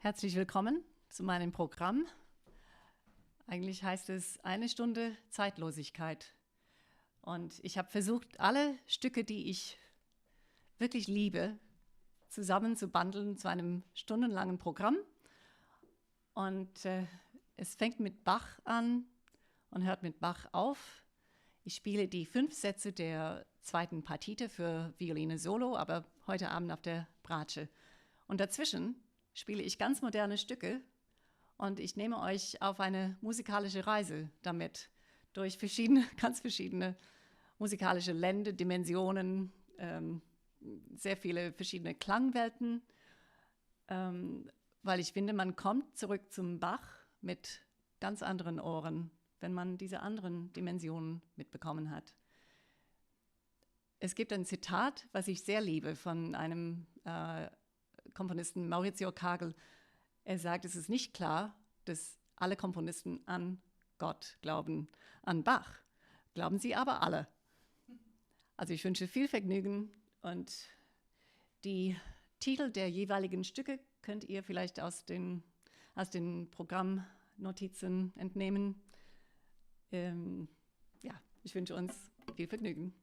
Herzlich willkommen zu meinem Programm. Eigentlich heißt es eine Stunde Zeitlosigkeit. Und ich habe versucht, alle Stücke, die ich wirklich liebe, zusammen zu bundeln zu einem stundenlangen Programm. Und es fängt mit Bach an und hört mit Bach auf. Ich spiele die 5 Sätze der zweiten Partite für Violine Solo, aber heute Abend auf der Bratsche. Und dazwischen spiele ich ganz moderne Stücke und ich nehme euch auf eine musikalische Reise damit durch ganz verschiedene musikalische Länder, Dimensionen, sehr viele verschiedene Klangwelten, weil ich finde, man kommt zurück zum Bach mit ganz anderen Ohren, wenn man diese anderen Dimensionen mitbekommen hat. Es gibt ein Zitat, was ich sehr liebe, von einem Komponisten Maurizio Kagel. Er sagt, es ist nicht klar, dass alle Komponisten an Gott glauben. An Bach glauben sie aber alle. Also ich wünsche viel Vergnügen und die Titel der jeweiligen Stücke könnt ihr vielleicht aus den Programmnotizen entnehmen. Ja, ich wünsche uns viel Vergnügen.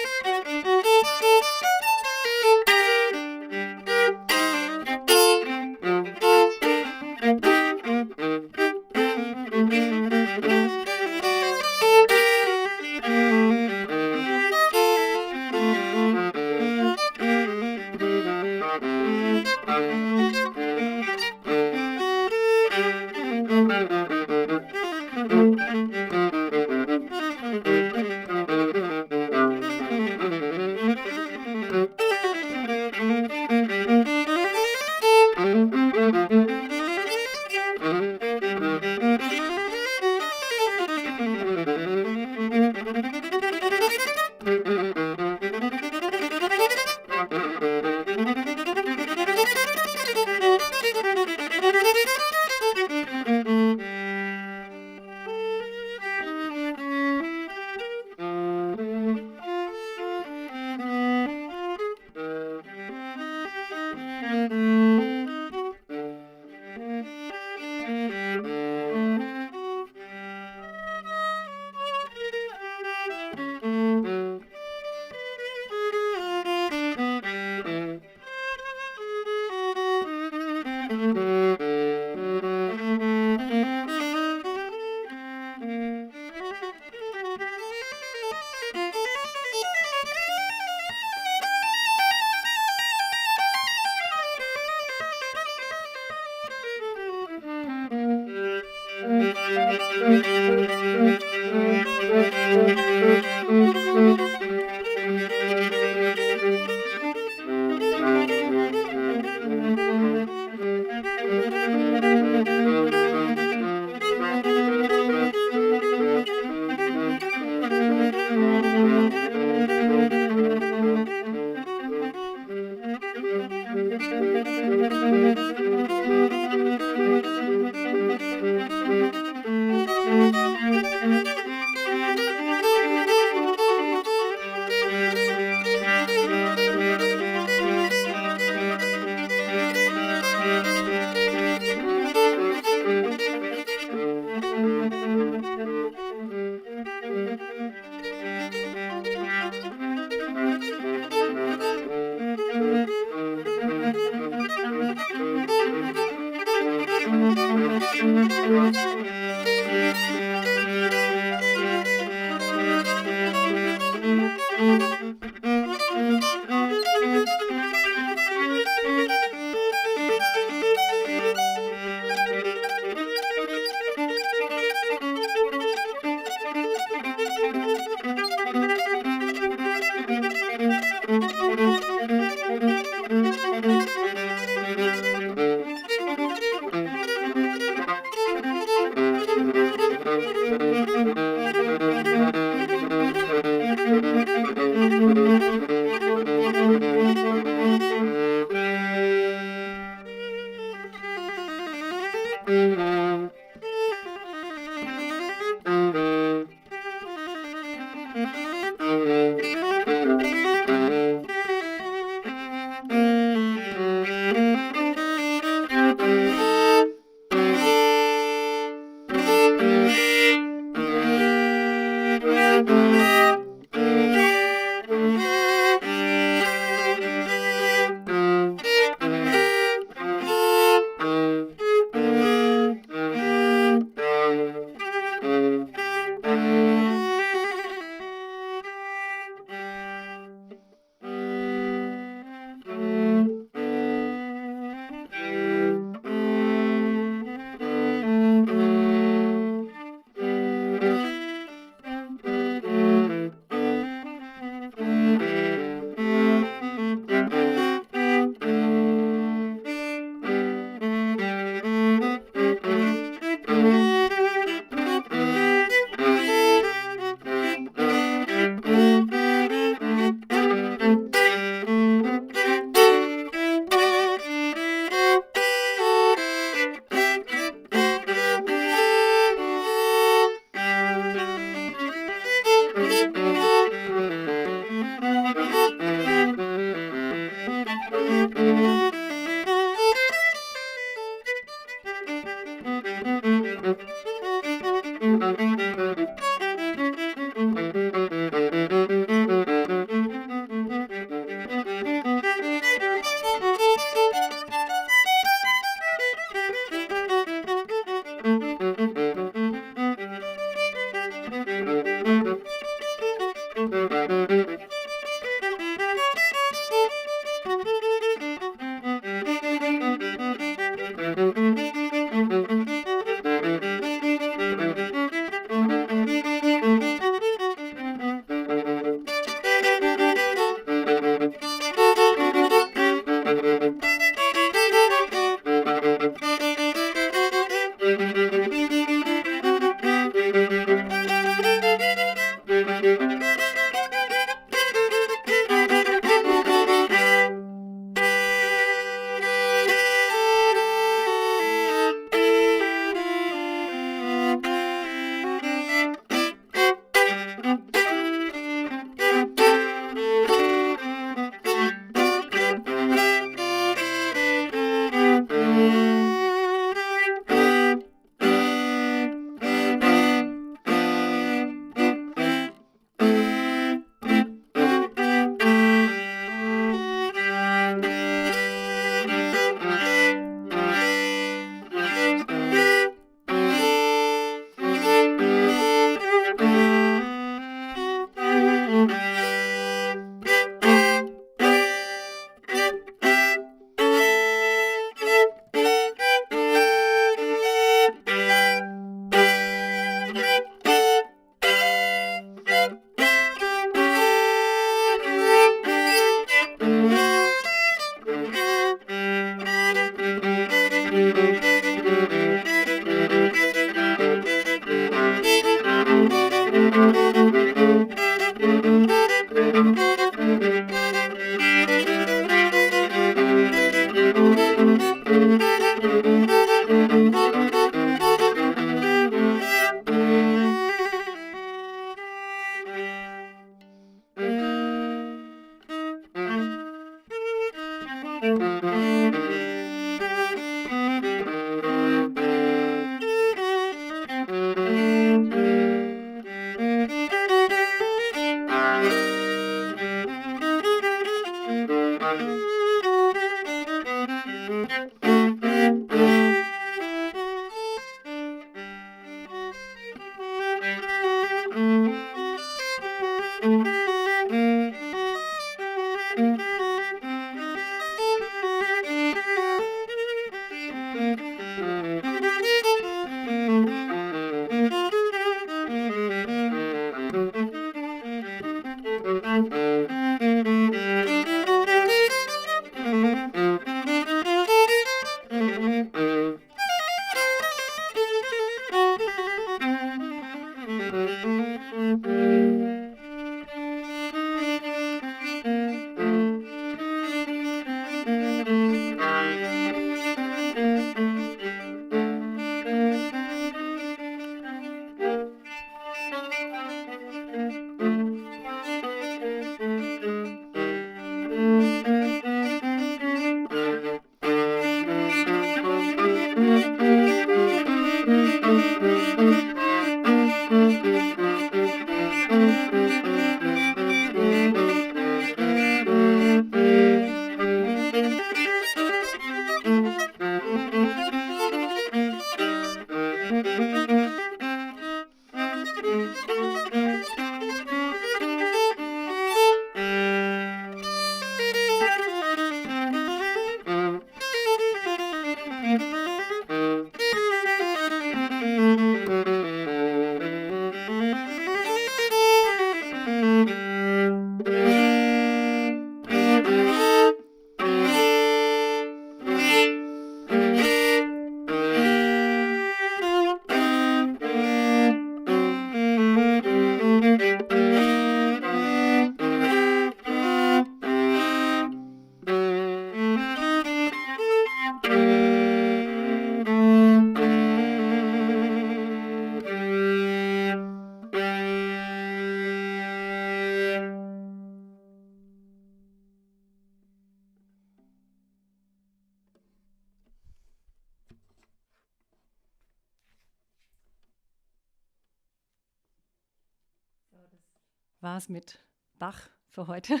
war es mit Bach für heute.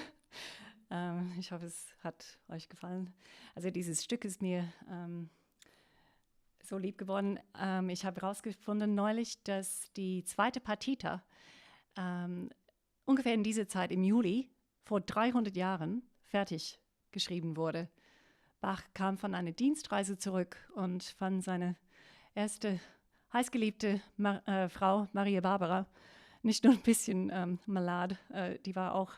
Ich hoffe, es hat euch gefallen. Also dieses Stück ist mir so lieb geworden. Ich habe herausgefunden neulich, dass die zweite Partita ungefähr in dieser Zeit, im Juli, vor 300 Jahren, fertig geschrieben wurde. Bach kam von einer Dienstreise zurück und fand seine erste heißgeliebte Frau, Maria Barbara, nicht nur ein bisschen malad, die war auch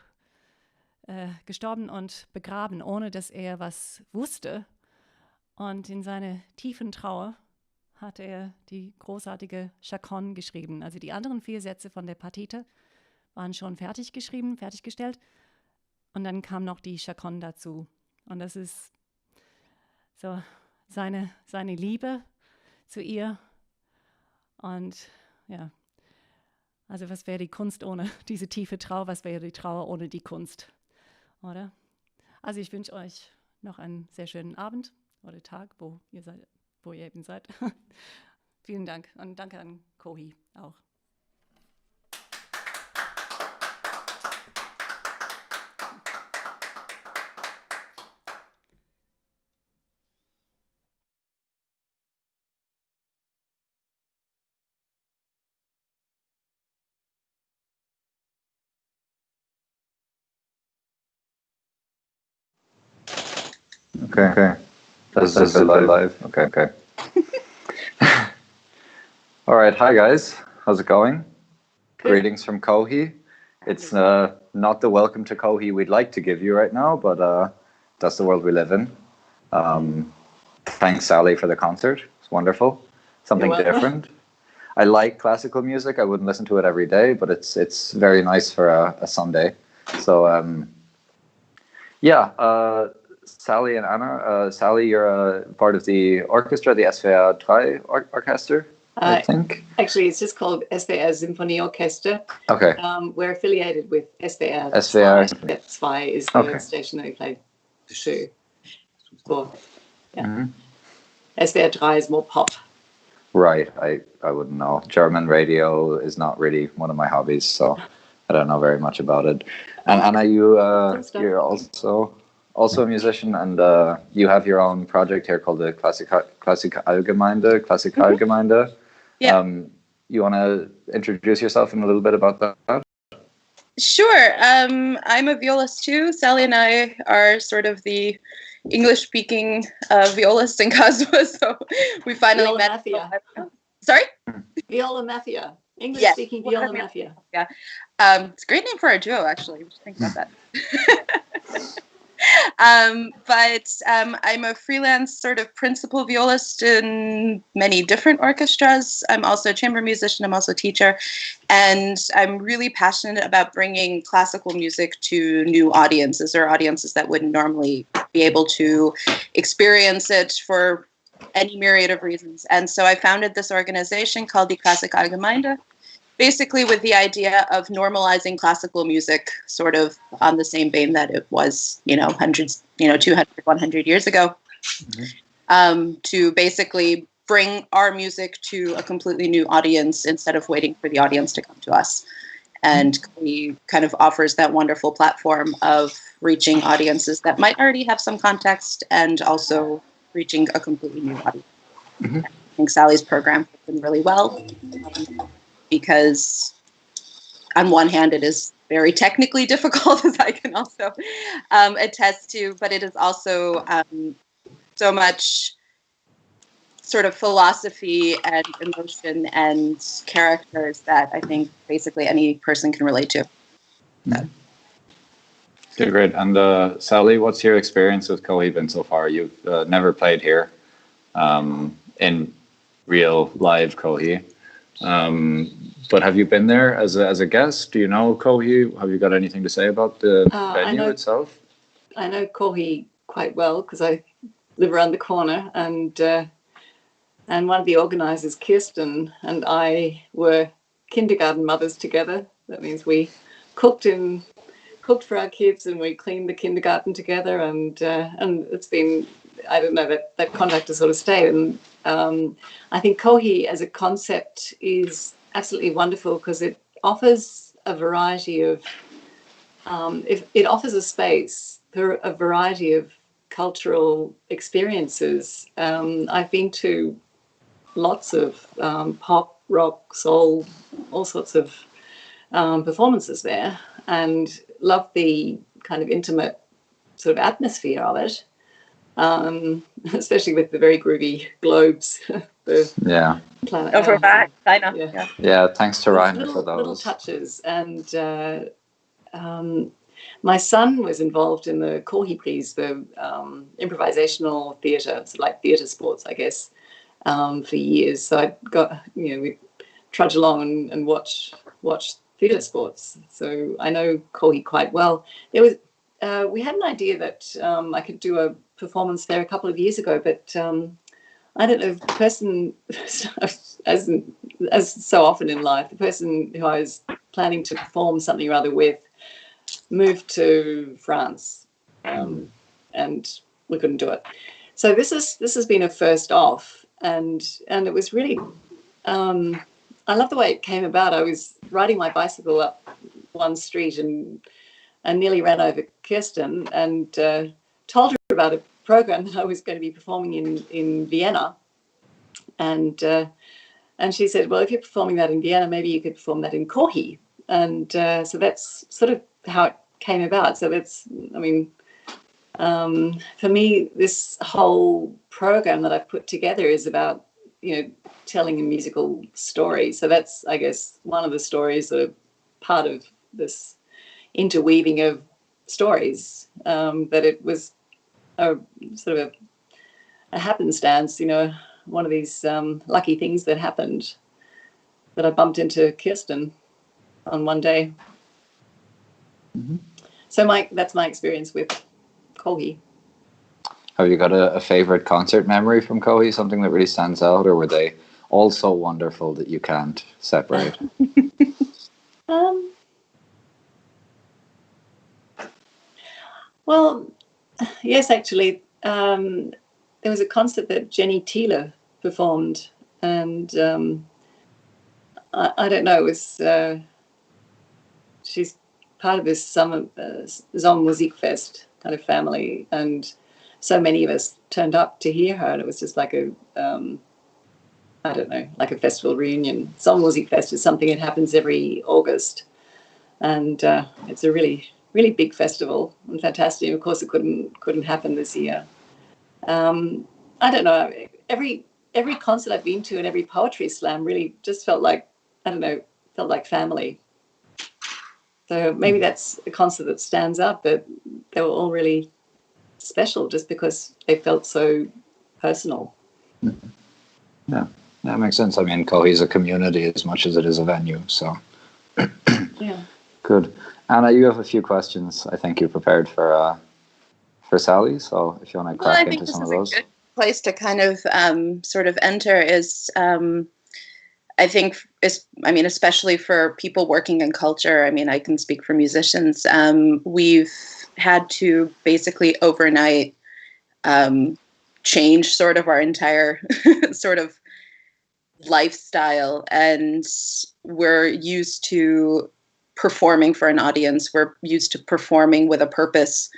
gestorben und begraben, ohne dass er was wusste. Und in seiner tiefen Trauer hat er die großartige Chaconne geschrieben. Also die anderen 4 Sätze von der Partita waren schon fertig geschrieben, fertiggestellt. Und dann kam noch die Chaconne dazu. Und das ist so seine Liebe zu ihr. Und ja, also was wäre die Kunst ohne diese tiefe Trauer? Was wäre die Trauer ohne die Kunst? Oder? Also ich wünsche euch noch einen sehr schönen Abend oder Tag, wo ihr eben seid. Vielen Dank und danke an KOHI auch. Okay. This is live. Okay. All right. Hi, guys. How's it going? Good. Greetings from KOHI. It's not the welcome to KOHI we'd like to give you right now, but that's the world we live in. Thanks, Sally, for the concert. It's wonderful. Something different. I like classical music. I wouldn't listen to it every day, but it's very nice for a Sunday. So, Sally and Anna. Sally, you're part of the orchestra, the SWR 3 Orchester, I think. Actually, it's just called SWR Symphonieorchester. Okay. We're affiliated with SWR. SWR. 2 is the station that we play the show for. Yeah. SWR 3 is more pop. Right. I wouldn't know. German radio is not really one of my hobbies, so I don't know very much about it. And Anna, you're also a musician, and you have your own project here called the Allgemeinde. Yeah. You want to introduce yourself and a little bit about that? Sure. I'm a violist too. Sally and I are sort of the English-speaking violists in Cosmo, so we finally Viola met. Mafia. Sorry? Viola Mafia. English-speaking Viola Mafia. Yeah. It's a great name for a duo, actually. Just think about that. But I'm a freelance sort of principal violist in many different orchestras. I'm also a chamber musician. I'm also a teacher. And I'm really passionate about bringing classical music to new audiences, or audiences that wouldn't normally be able to experience it for any myriad of reasons. And so I founded this organization called the Konzert-Livestream, basically with the idea of normalizing classical music sort of on the same vein that it was, 200, 100 years ago, to basically bring our music to a completely new audience instead of waiting for the audience to come to us. And we kind of offers that wonderful platform of reaching audiences that might already have some context and also reaching a completely new audience. I think Sally's program has been really well. Because on one hand, it is very technically difficult, as I can also attest to, but it is also so much sort of philosophy and emotion and characters that I think basically any person can relate to. Okay, great. And Sally, what's your experience with KOHI been so far? You've never played here in real live KOHI. But have you been there as a guest? Do you know KOHI? Have you got anything to say about the venue itself? I know KOHI quite well because I live around the corner, and one of the organizers, Kirsten, and I were kindergarten mothers together. That means we cooked for our kids, and we cleaned the kindergarten together, and it's been, I don't know, that contact has sort of stayed. And I think KOHI as a concept is absolutely wonderful because it offers a variety of, it offers a space for a variety of cultural experiences. I've been to lots of pop, rock, soul, all sorts of performances there, and love the kind of intimate sort of atmosphere of it, especially with the very groovy globes. Yeah. Over Bach, Einer. Yeah, thanks to Reiner for those. Little touches. And my son was involved in the KOHI-Stream, the improvisational theatre, sort of like theatre sports, I guess, for years. So I got, we trudge along and watch theatre sports. So I know KOHI quite well. There was, we had an idea that I could do a performance there a couple of years ago, but I don't know, the person, as so often in life, the person who I was planning to perform something or other with moved to France, and we couldn't do it. So this has been a first off, and it was really, I love the way it came about. I was riding my bicycle up one street and nearly ran over Kirsten, and told her about a program that I was going to be performing in Vienna, and she said, well, if you're performing that in Vienna, maybe you could perform that in KOHI. And so that's sort of how it came about. So that's, I mean, for me, this whole program that I've put together is about, telling a musical story. So that's, I guess, one of the stories that are part of this interweaving of stories, that it was a sort of a happenstance, one of these lucky things that happened, that I bumped into Kirsten on one day. Mm-hmm. So that's my experience with KOHI. Have you got a favorite concert memory from KOHI, something that really stands out, or were they all so wonderful that you can't separate? Well, yes, actually, there was a concert that Jenny Thiele performed, and I don't know, it was, she's part of this summer Musikfest kind of family, and so many of us turned up to hear her, and it was just like a, I don't know, like a festival reunion. Musikfest is something that happens every August, and it's a really, really big festival and fantastic. Of course, it couldn't happen this year. I don't know. Every concert I've been to and every poetry slam really just felt like, I don't know, felt like family. So maybe that's a concert that stands out, but they were all really special just because they felt so personal. Yeah, that makes sense. I mean, KOHI is a community as much as it is a venue, so. Yeah. Good. Anna, you have a few questions I think you prepared for Sally, so if you want to crack into some of those. A good place to kind of sort of enter is, I think, especially for people working in culture. I mean, I can speak for musicians. We've had to basically overnight change sort of our entire sort of lifestyle, and we're used to performing for an audience. We're used to performing with a purpose.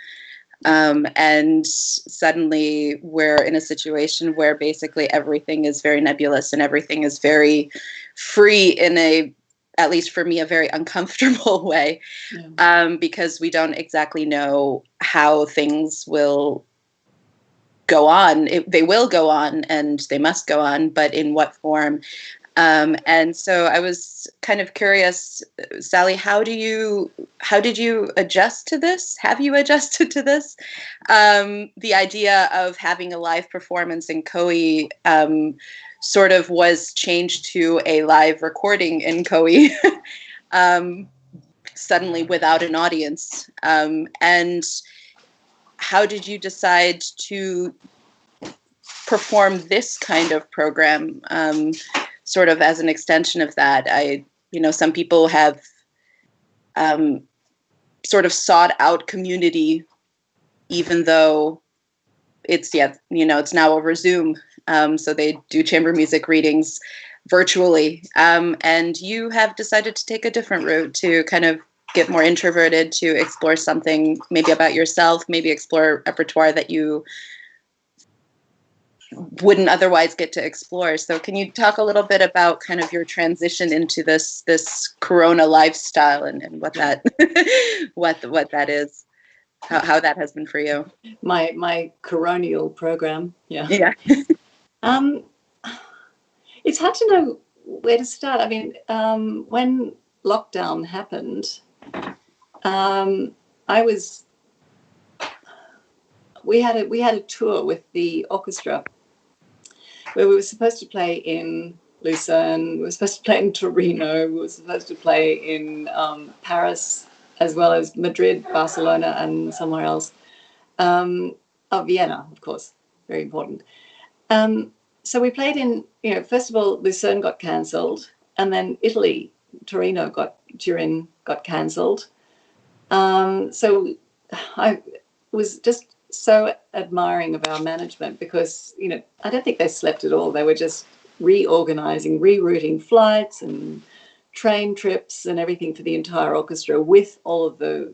And suddenly we're in a situation where basically everything is very nebulous and everything is very free in at least for me, a very uncomfortable way, because we don't exactly know how things will go on. They will go on and they must go on, but in what form? And so I was kind of curious, Sally, how did you adjust to this? Have you adjusted to this? The idea of having a live performance in KOHI sort of was changed to a live recording in KOHI, suddenly without an audience. And how did you decide to perform this kind of program? Sort of as an extension of that, some people have sort of sought out community, even though it's now over Zoom. So they do chamber music readings, virtually. And you have decided to take a different route to kind of get more introverted, to explore something maybe about yourself, maybe explore repertoire that you wouldn't otherwise get to explore. So can you talk a little bit about kind of your transition into this Corona lifestyle and what that what that is, how that has been for you? My coronial program, yeah. Yeah. It's hard to know where to start. I mean, when lockdown happened, we had a tour with the orchestra where we were supposed to play in Lucerne, we were supposed to play in Torino, we were supposed to play in Paris, as well as Madrid, Barcelona, and somewhere else. Vienna, of course, very important. So we played in, first of all, Lucerne got cancelled, and then Italy, Turin got cancelled. So I was just so admiring of our management because, I don't think they slept at all. They were just reorganizing, rerouting flights and train trips and everything for the entire orchestra with all of the,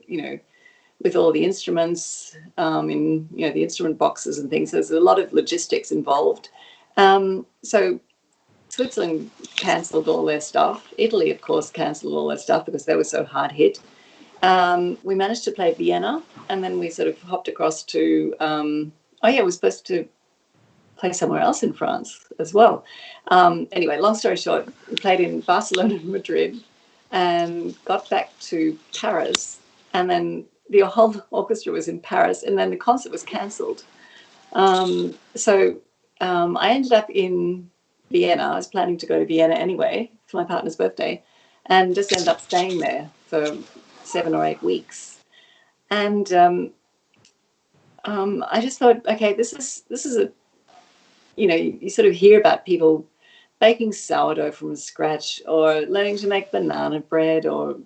with all the instruments in, the instrument boxes and things. There's a lot of logistics involved. So Switzerland cancelled all their stuff. Italy, of course, cancelled all their stuff because they were so hard hit. We managed to play Vienna, and then we sort of hopped across to, we're supposed to play somewhere else in France as well. Anyway, long story short, we played in Barcelona and Madrid and got back to Paris, and then the whole orchestra was in Paris, and then the concert was cancelled. So I ended up in Vienna. I was planning to go to Vienna anyway for my partner's birthday, and just ended up staying there for 7 or 8 weeks. And I just thought, okay, this is a, you sort of hear about people baking sourdough from scratch, or learning to make banana bread, or,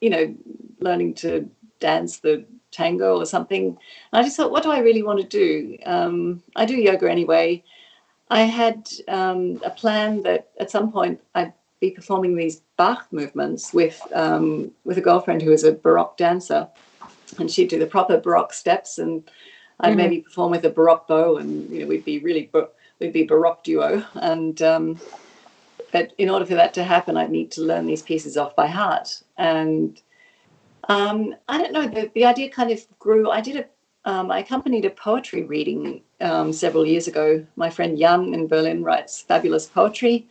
learning to dance the tango or something. And I just thought, what do I really want to do? I do yoga anyway. I had a plan that at some point I'd be performing these Bach movements with a girlfriend who is a Baroque dancer, and she'd do the proper Baroque steps, and I'd maybe perform with a Baroque bow, and we'd be Baroque duo. And but in order for that to happen, I'd need to learn these pieces off by heart. And I don't know, the idea kind of grew. I accompanied a poetry reading several years ago. My friend Johann in Berlin writes fabulous poetry.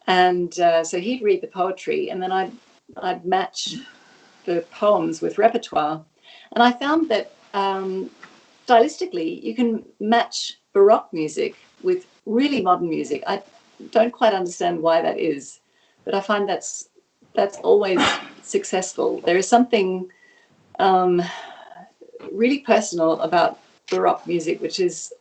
And so he'd read the poetry, and then I'd match the poems with repertoire. And I found that stylistically, you can match Baroque music with really modern music. I don't quite understand why that is, but I find that's always successful. There is something really personal about Baroque music, which is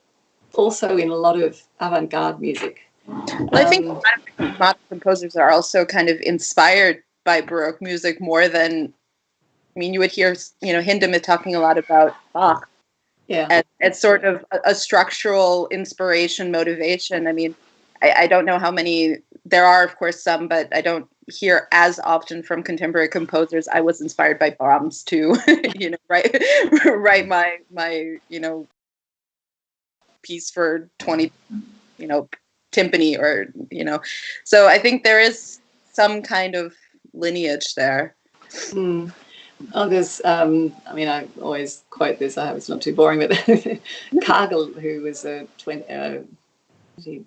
also in a lot of avant-garde music. Well, I think a lot of modern composers are also kind of inspired by Baroque music more than, you would hear, Hindemith talking a lot about Bach. Yeah. It's sort of a structural inspiration, motivation. I don't know how many, there are of course some, but I don't hear as often from contemporary composers. I was inspired by Brahms to, write my piece for 20, timpani, or, so I think there is some kind of lineage there. Oh, there's, I always quote this, I hope it's not too boring, but Kagel, who was he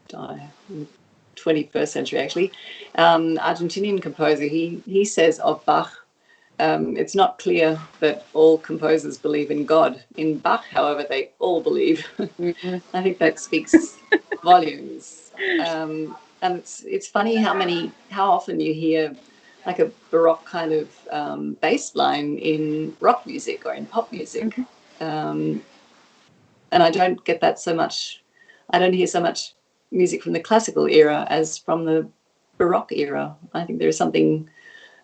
died in the 21st century, actually, Argentinian composer, he says of Bach, it's not clear that all composers believe in God. In Bach, however, they all believe. I think that speaks volumes. And it's funny how often you hear like a Baroque kind of bass line in rock music or in pop music. And I don't get that so much. I don't hear so much music from the classical era as from the Baroque era. I think there is something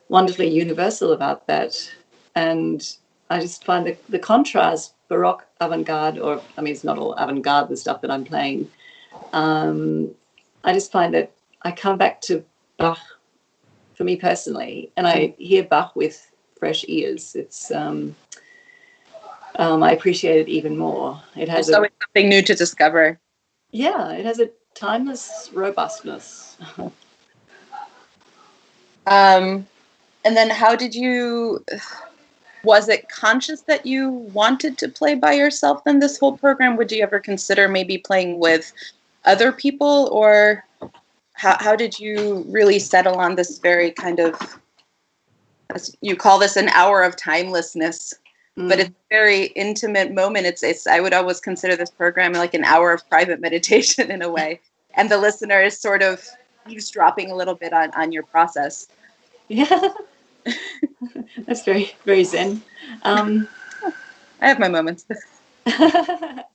wonderfully universal about that. And I just find the contrast, Baroque, avant-garde, it's not all avant-garde, the stuff that I'm playing. I just find that I come back to Bach for me personally, and I hear Bach with fresh ears. It's I appreciate it even more. It has There's always something new to discover. Yeah, it has a timeless robustness. And then how did you, was it conscious that you wanted to play by yourself in this whole program? Would you ever consider maybe playing with other people, or how did you really settle on this very kind of, as you call this, an hour of timelessness? But it's a very intimate moment. It's I would always consider this program like an hour of private meditation in a way. And the listener is sort of eavesdropping a little bit on your process. Yeah, that's very, very zen. I have my moments. It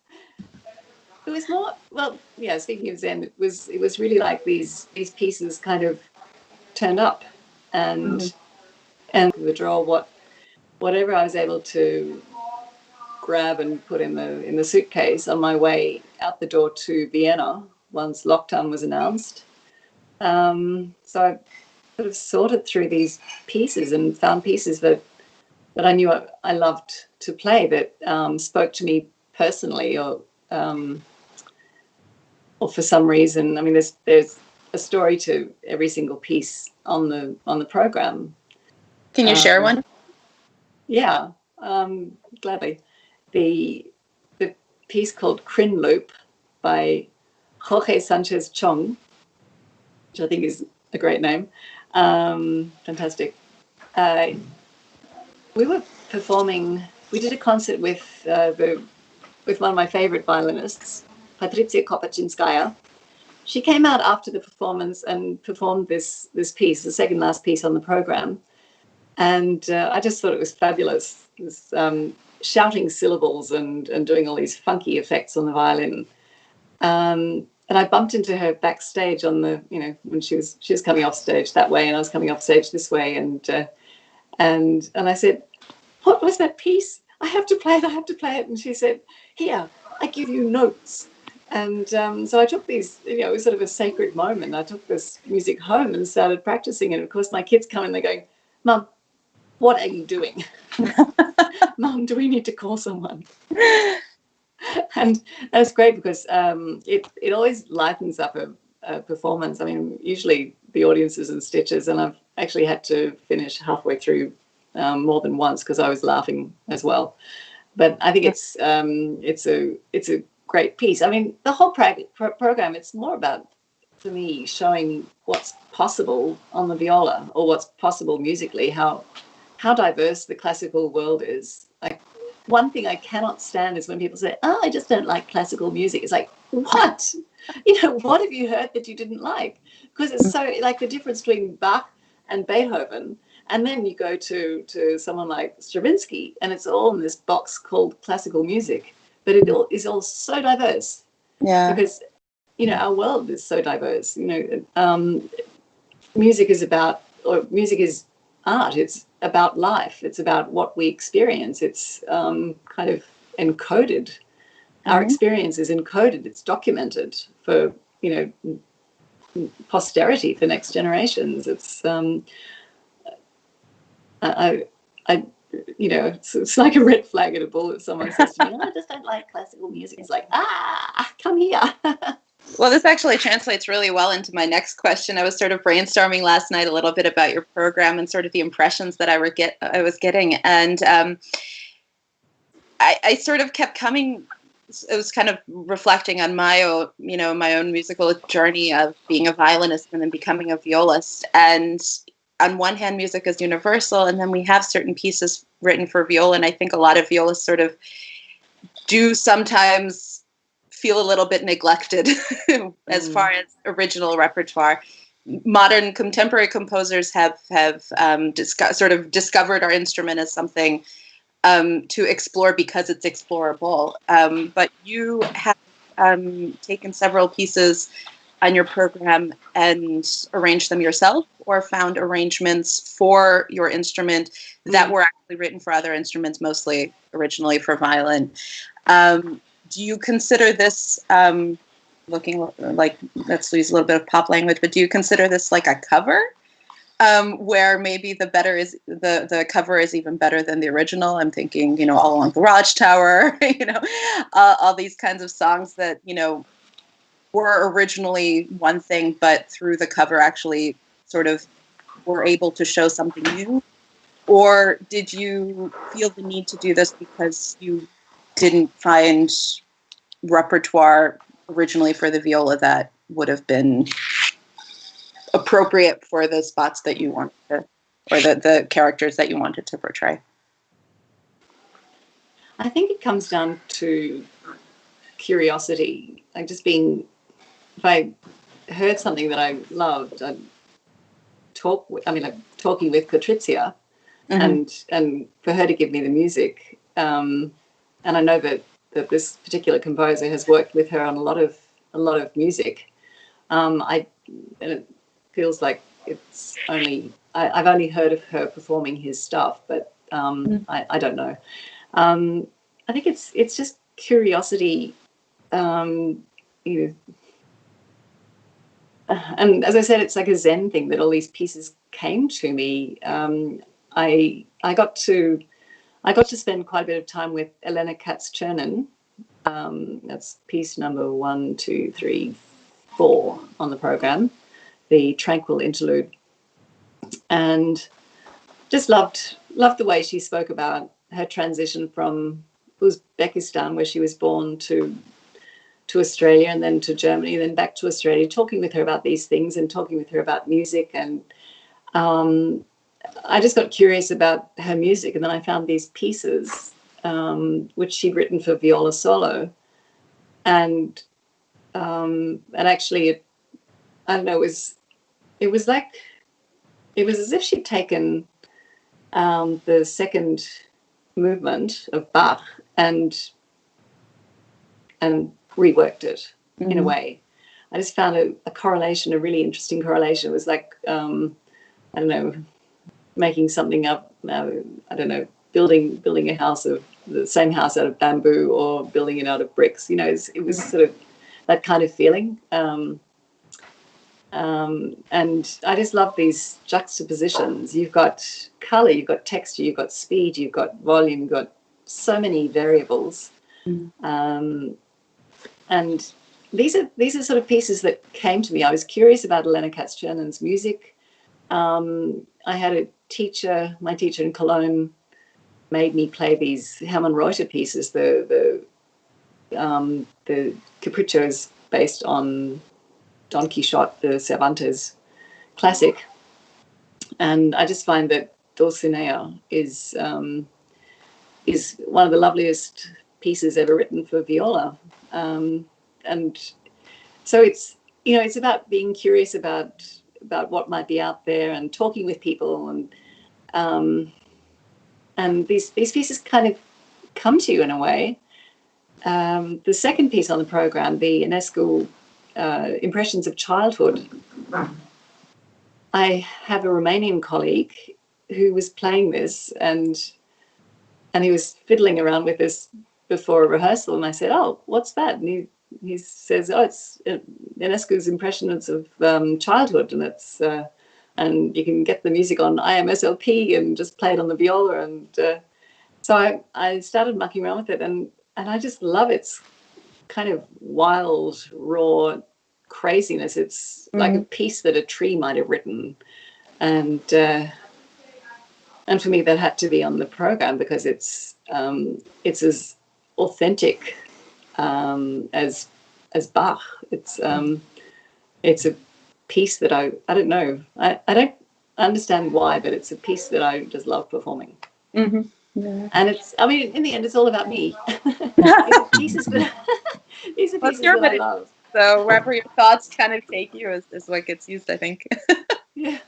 was more, well, yeah, speaking of zen, it was really like these pieces kind of turned up, and the draw, whatever I was able to grab and put in the suitcase on my way out the door to Vienna once lockdown was announced. So I sort of sorted through these pieces and found pieces that I knew I loved to play, that spoke to me personally, or for some reason. I mean, there's a story to every single piece on the program. Can you share one? Yeah, gladly. The piece called Crin Loop by Jorge Sanchez Chong, which I think is a great name. Fantastic. We were performing. We did a concert with one of my favorite violinists, Patrycja Kopaczinskaya. She came out after the performance and performed this piece, the second last piece on the program, and I just thought it was fabulous. It was, shouting syllables and doing all these funky effects on the violin. And I bumped into her backstage on the, when she was coming off stage that way, and I was coming off stage this way, and I said, "What was that piece? I have to play it." And she said, "Here, I give you notes." And so I took these, it was sort of a sacred moment. I took this music home and started practicing. And of course, my kids come in, they're going, "Mum, what are you doing?" "Mum, do we need to call someone?" And that's great, because it always lightens up a performance. I mean, usually the audience is in stitches, and I've actually had to finish halfway through more than once because I was laughing as well. But I think it's a great piece. I mean, the whole program, it's more about, for me, showing what's possible on the viola, or what's possible musically, how diverse the classical world is. Like, one thing I cannot stand is when people say, "Oh, I just don't like classical music." It's like, what? What have you heard that you didn't like? Because it's so, like, the difference between Bach and Beethoven, and then you go to someone like Stravinsky, and it's all in this box called classical music, but it all is all so diverse. Yeah. Because, our world is so diverse. Music is art. It's about life. It's about what we experience. It's kind of encoded. Our experience is encoded. It's documented for, posterity, for next generations. It's it's like a red flag at a bull if someone says to me, "Oh, I just don't like classical music." It's like, come here. Well, this actually translates really well into my next question. I was sort of brainstorming last night a little bit about your program and sort of the impressions that I was getting. And I sort of kept coming, it was kind of reflecting on my own musical journey of being a violinist and then becoming a violist. And on one hand, music is universal, and then we have certain pieces written for viola. And I think a lot of violists sort of do sometimes feel a little bit neglected as far as original repertoire. Modern contemporary composers have sort of discovered our instrument as something to explore because it's explorable. But you have taken several pieces on your program and arranged them yourself, or found arrangements for your instrument that were actually written for other instruments, mostly originally for violin. Do you consider this looking like, let's use a little bit of pop language, but do you consider this like a cover? Where maybe the cover is even better than the original. I'm thinking, All Along the Watchtower, all these kinds of songs that, were originally one thing, but through the cover actually sort of were able to show something new. Or did you feel the need to do this because you didn't find repertoire originally for the viola that would have been appropriate for the spots that you wanted to, or the characters that you wanted to portray? I think it comes down to curiosity. Like just being, if I heard something that I loved, I'd talking with Patrizia, and for her to give me the music. And I know that this particular composer has worked with her on a lot of music. And it feels like it's only I've only heard of her performing his stuff, but I don't know. I think it's just curiosity. And as I said, it's like a Zen thing that all these pieces came to me. I got to spend quite a bit of time with Elena Kats-Chernin. That's piece number 1, 2, 3, 4 on the program, the Tranquil Interlude, and just loved the way she spoke about her transition from Uzbekistan, where she was born, to Australia, and then to Germany, and then back to Australia, talking with her about these things and talking with her about music. And I just got curious about her music, and then I found these pieces which she'd written for viola solo, and actually I don't know, it was as if she'd taken the second movement of Bach and reworked it in a way. I just found a correlation, a really interesting correlation. It was like, I don't know, making something up, I don't know, building a house of the same house out of bamboo, or building it out of bricks. It was sort of that kind of feeling. And I just love these juxtapositions. You've got color, you've got texture, you've got speed, you've got volume, you've got so many variables. And these are sort of pieces that came to me. I was curious about Elena Kats-Chernin's music. I had a teacher, my teacher in Cologne, made me play these Hermann Reuter pieces, the caprichos based on Don Quixote, the Cervantes classic. And I just find that Dulcinea is one of the loveliest pieces ever written for viola. And so it's about being curious about what might be out there, and talking with people, and these pieces kind of come to you in a way. The second piece on the program, the Enescu Impressions of Childhood, I have a Romanian colleague who was playing this, and he was fiddling around with this before a rehearsal, and I said, "Oh, what's that?" And he says, "Oh, it's Enescu's Impressions of Childhood, and it's and you can get the music on IMSLP and just play it on the viola." And so I started mucking around with it, and I just love its kind of wild, raw craziness. It's like a piece that a tree might have written, and for me that had to be on the program, because it's as authentic as Bach. It's a piece that I don't know. I don't understand why, but it's a piece that I just love performing. Yeah. And in the end, it's all about me. These are pieces that I love. So wherever your thoughts kind of take you is what gets used, I think. Yeah.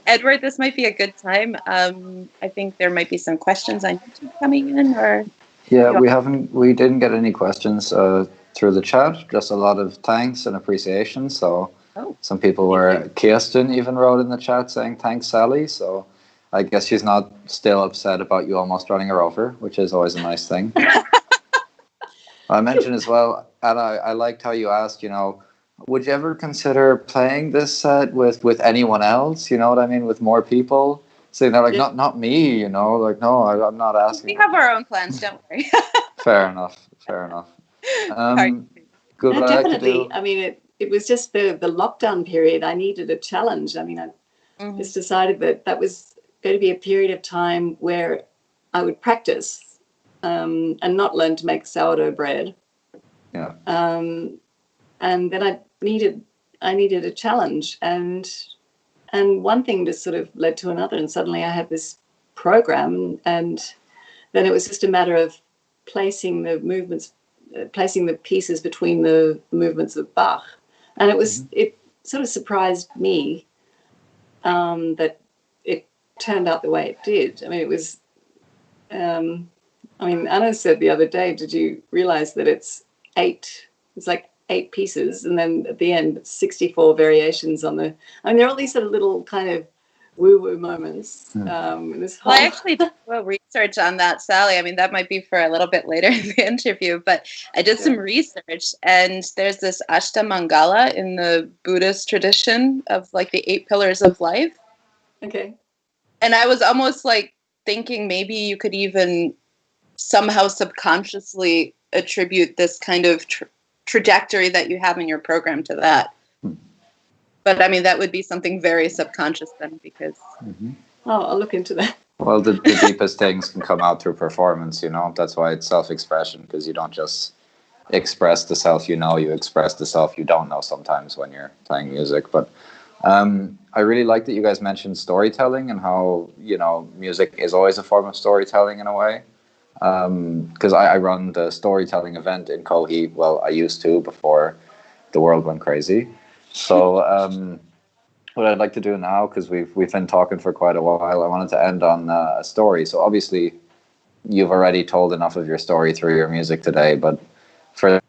Edward, this might be a good time. I think there might be some questions on YouTube coming in, or we didn't get any questions through the chat. Just a lot of thanks and appreciation. So some people were, Kirsten even wrote in the chat saying thanks, Sally. So I guess she's not still upset about you almost running her over, which is always a nice thing. I mentioned as well, and I liked how you asked, you know, would you ever consider playing this set with anyone else? You know what I mean? With more people? So they're like, not me, you know, like, no, I'm not asking. We have our own plans, don't worry. Fair enough. Good. No, What I like to definitely. do. I mean, it was just the lockdown period. I needed a challenge. I mean, I just decided that was going to be a period of time where I would practice and not learn to make sourdough bread. Yeah. And then I needed a challenge, and one thing just sort of led to another, and suddenly I had this program, and then it was just a matter of placing the movements, placing the pieces between the movements of Bach, and it sort of surprised me that it turned out the way it did. I mean, it was. I mean, Anna said the other day, did you realize that it's like 8 pieces, and then at the end, 64 variations on the. I mean, there are all these sort of little kind of woo-woo moments. In this whole... Well, I actually did research on that, Sally. I mean, that might be for a little bit later in the interview, but I did some research, and there's this Ashtamangala in the Buddhist tradition of like the 8 pillars of life. Okay. And I was almost like thinking maybe you could even somehow subconsciously attribute this kind of trajectory that you have in your program to that. But I mean, that would be something very subconscious then, because... Oh, I'll look into that. Well, the deepest things can come out through performance, you know. That's why it's self-expression, because you don't just express the self you know, you express the self you don't know sometimes when you're playing music. But I really like that you guys mentioned storytelling and how, you know, music is always a form of storytelling in a way. Because I run the storytelling event in KOHI. Well, I used to before the world went crazy. So what I'd like to do now, because we've been talking for quite a while, I wanted to end on a story. So obviously you've already told enough of your story through your music today, but for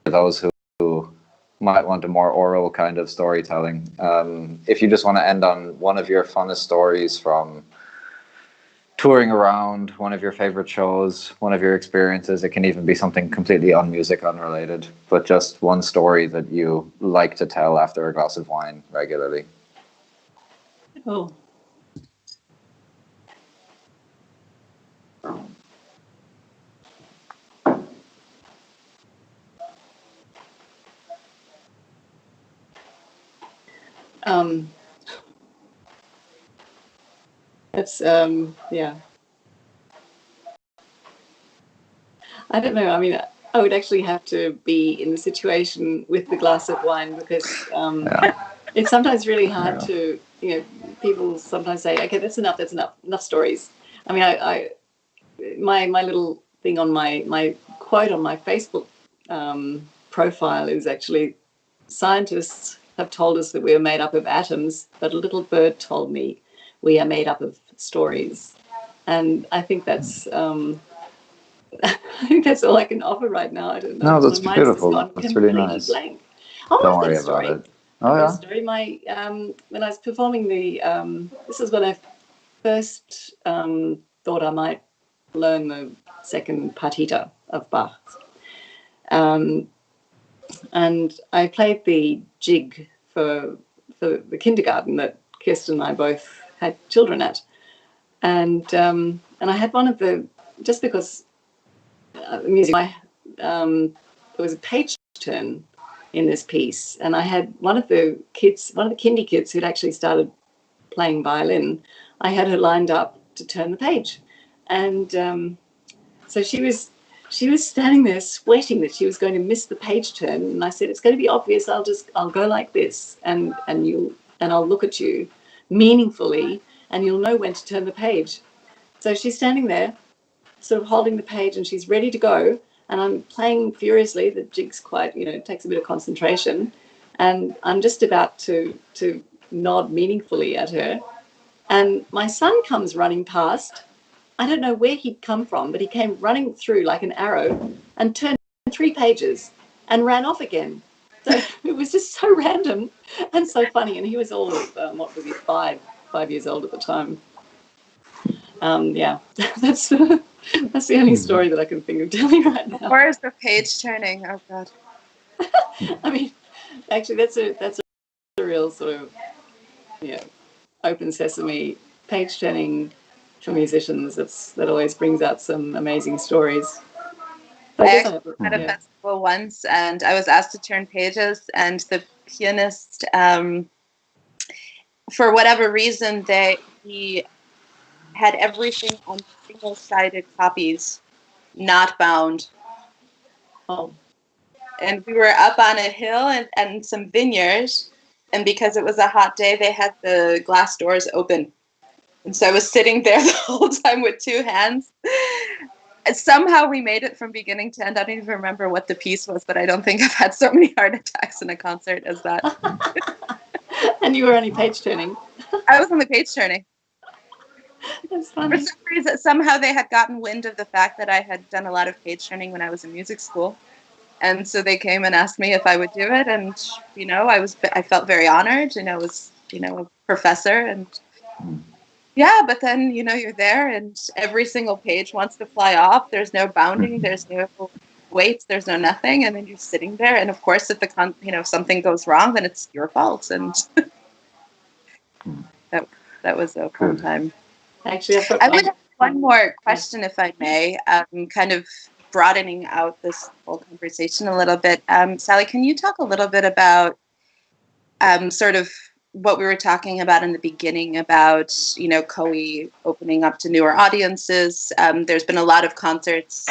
those who might want a more oral kind of storytelling, if you just want to end on one of your funnest stories from touring around, one of your favorite shows, one of your experiences. It can even be something completely unmusic, unrelated, but just one story that you like to tell after a glass of wine regularly. Oh. That's yeah. I don't know. I mean, I would actually have to be in the situation with the glass of wine, because it's sometimes really hard to, you know, people sometimes say, okay, that's enough stories. I mean, my little thing on my quote on my Facebook profile is actually, scientists have told us that we are made up of atoms, but a little bird told me we are made up of stories. And I think that's I think that's all I can offer right now. I don't know. No, that's beautiful. That's really nice. Blank. Oh, don't worry about it. Oh, yeah. Story. My when I was performing the this is when I first thought I might learn the second partita of Bach, and I played the jig for the kindergarten that Kirsten and I both had children at, and I had one of the, just because music, there was a page turn in this piece, and I had one of the kindy kids who'd actually started playing violin. I had her lined up to turn the page, and so she was standing there sweating that she was going to miss the page turn, and I said, it's going to be obvious. I'll go like this, and I'll look at you meaningfully, and you'll know when to turn the page. So she's standing there, sort of holding the page, and she's ready to go, and I'm playing furiously. The jig's quite, you know, it takes a bit of concentration, and I'm just about to nod meaningfully at her, and my son comes running past. I don't know where he'd come from, but he came running through like an arrow and turned 3 pages and ran off again. So it was just so random and so funny. And he was all of, what was he, 5 years old at the time. Yeah, that's the only story that I can think of telling right now. Or is the page turning? Oh God. I mean, actually, that's a real sort of open sesame page turning for musicians. That always brings out some amazing stories. I actually had a festival once, and I was asked to turn pages, and the pianist, for whatever reason, he had everything on single-sided copies, not bound. Oh. And we were up on a hill and some vineyards, and because it was a hot day, they had the glass doors open. And so I was sitting there the whole time with two hands. And somehow we made it from beginning to end. I don't even remember what the piece was, but I don't think I've had so many heart attacks in a concert as that. And you were only page turning. I was on the page turning. That's funny. For some reason, somehow they had gotten wind of the fact that I had done a lot of page turning when I was in music school. And so they came and asked me if I would do it. And, I felt very honored, was, a professor. And yeah, but then, you're there and every single page wants to fly off. There's no bounding. There's no weights. There's no nothing. And then you're sitting there. And of course, if if something goes wrong, then it's your fault. And that was a fun time. Actually, I would have one more question, if I may, kind of broadening out this whole conversation a little bit. Sally, can you talk a little bit about sort of what we were talking about in the beginning about, KOHI opening up to newer audiences? There's been a lot of concerts,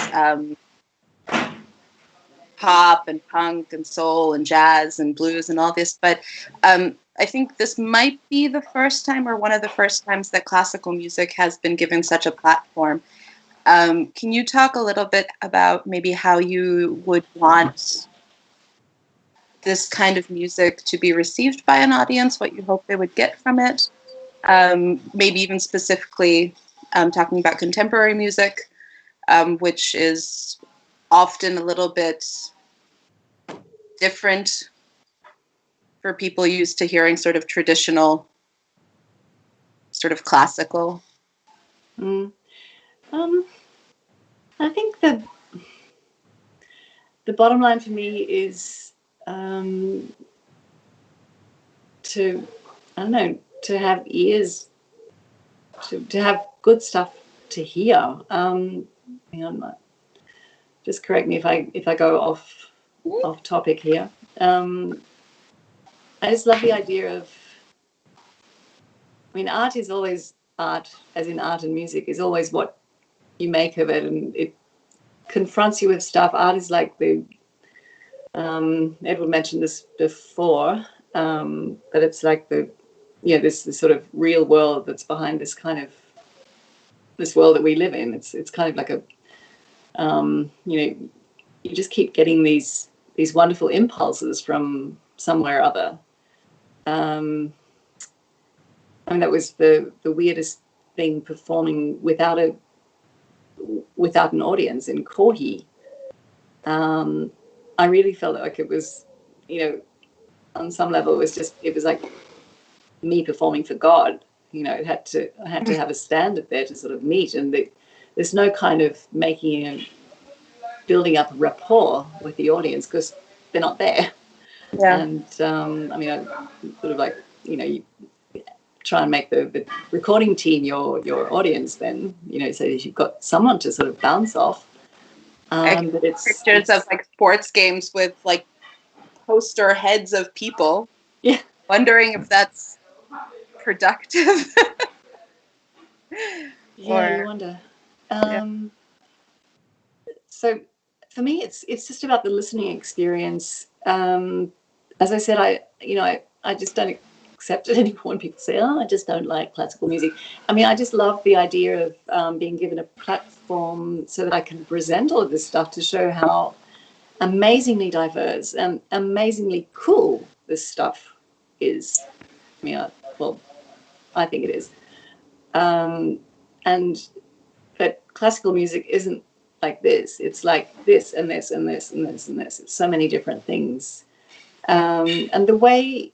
pop and punk and soul and jazz and blues and all this, but I think this might be the first time or one of the first times that classical music has been given such a platform. Can you talk a little bit about maybe how you would want this kind of music to be received by an audience, what you hope they would get from it? Maybe even specifically talking about contemporary music, which is often a little bit different for people used to hearing sort of traditional, sort of classical. I think the bottom line for me is to have ears, to have good stuff to hear. Hang on, just correct me if I go off topic here. I just love the idea of, art is always art, as in art and music is always what you make of it, and it confronts you with stuff. Art is like Edward mentioned this before, but it's like this sort of real world that's behind this kind of, this world that we live in. It's kind of like a, you just keep getting these wonderful impulses from somewhere or other. That was the weirdest thing, performing without an audience in KOHI. I really felt like it was, on some level, it was like me performing for God. I had to have a standard there to sort of meet, and there's no kind of building up rapport with the audience because they're not there. Yeah. And I sort of like, you try and make the recording team your audience then, so that you've got someone to sort of bounce off. But it's pictures of like sports games with like poster heads of people. Yeah. Wondering if that's productive. You wonder. So for me, it's just about the listening experience. As I said, I just don't accept it anymore when people say, "Oh, I just don't like classical music." I just love the idea of being given a platform so that I can present all of this stuff to show how amazingly diverse and amazingly cool this stuff is. I think it is. But classical music isn't like this. It's like this and this and this and this and this. It's so many different things. And the way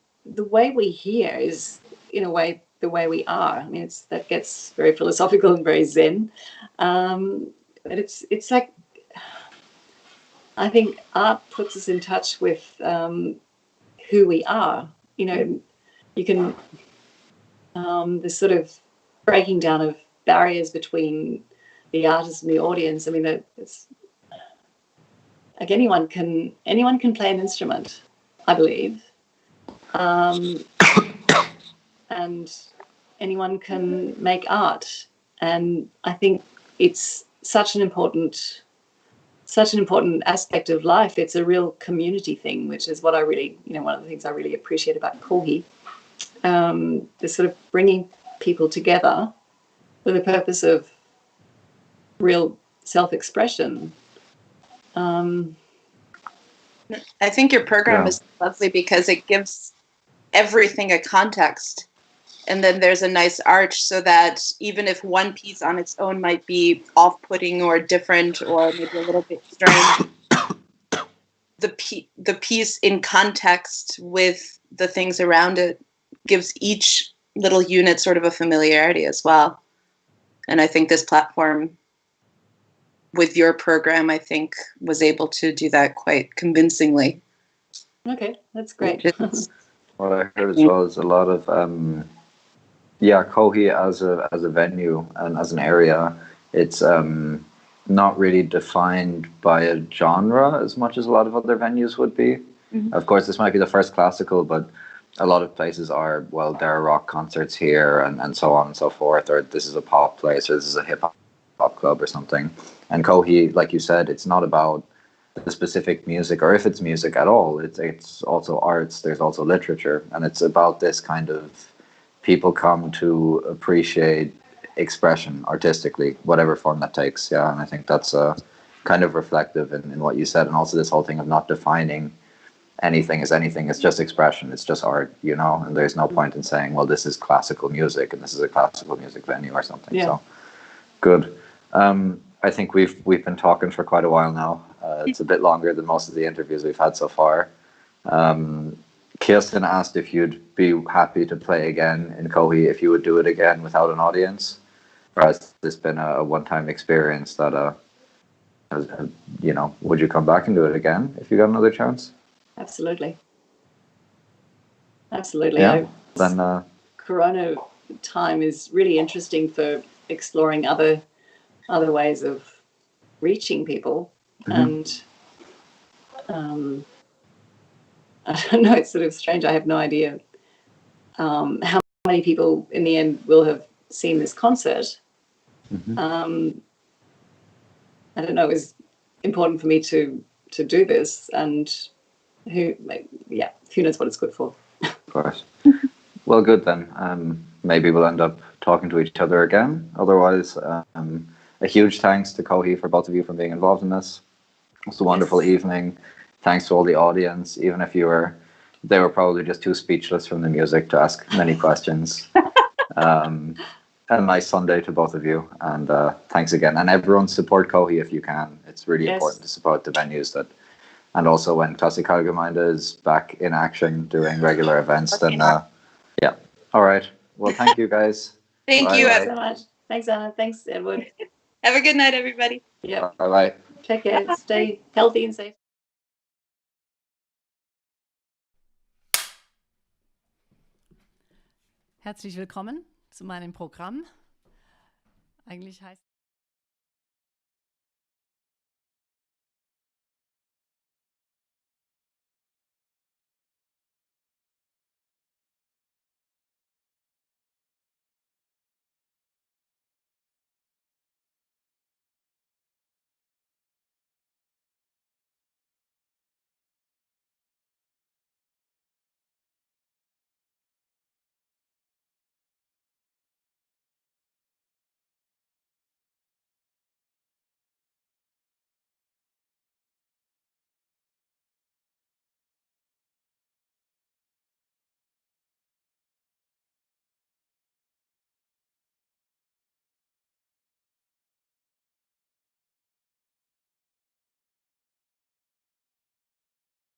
we hear is, in a way, the way we are. I mean, that gets very philosophical and very Zen. But it's like, I think art puts us in touch with who we are. You know, you can, this sort of breaking down of barriers between the artist and the audience. I mean, it's like anyone can play an instrument, I believe, and anyone can make art. And I think it's such an important aspect of life. It's a real community thing, which is what I really, one of the things I really appreciate about KOHI. The sort of bringing people together for the purpose of real self-expression. I think your program is lovely because it gives everything a context. And then there's a nice arch so that even if one piece on its own might be off-putting or different or maybe a little bit strange, the piece in context with the things around it gives each little unit sort of a familiarity as well. And I think this platform with your program, I think, was able to do that quite convincingly. Okay, that's great. What I heard as well is a lot of KOHI as a venue and as an area, it's not really defined by a genre as much as a lot of other venues would be. Mm-hmm. Of course, this might be the first classical, but a lot of places are, well, there are rock concerts here and so on and so forth, or this is a pop place, or this is a hip hop club or something. And KOHI, like you said, it's not about the specific music, or if it's music at all. It's also arts, there's also literature, and it's about this kind of people come to appreciate expression artistically, whatever form that takes. Yeah, and I think that's kind of reflective in what you said, and also this whole thing of not defining anything as anything. It's just expression, it's just art, and there's no point in saying, well, this is classical music and this is a classical music venue or something. So good. I think we've been talking for quite a while now. It's a bit longer than most of the interviews we've had so far. Kirsten asked if you'd be happy to play again in KOHI, if you would do it again without an audience, or has this been a one-time experience that, would you come back and do it again if you got another chance? Absolutely. Yeah. Then Corona time is really interesting for exploring other ways of reaching people. Mm-hmm. And I don't know, it's sort of strange. I have no idea how many people in the end will have seen this concert. Mm-hmm. I don't know, it was important for me to do this, and who knows what it's good for. Of course. Well, good then. Maybe we'll end up talking to each other again. Otherwise, a huge thanks to KOHI for both of you for being involved in this. It was a wonderful evening. Thanks to all the audience, even if they were probably just too speechless from the music to ask many questions. A nice Sunday to both of you, and thanks again. And everyone support KOHI if you can. It's really important to support the venues and also when Klassik Allgemeinde is back in action doing regular events, then all right. Well, thank you guys. Thank you so much. Thanks, Anna. Thanks, Edward. Have a good night, everybody. Yeah. Bye. Take care. Stay healthy and safe. Herzlich willkommen zu meinem Programm. Eigentlich heißt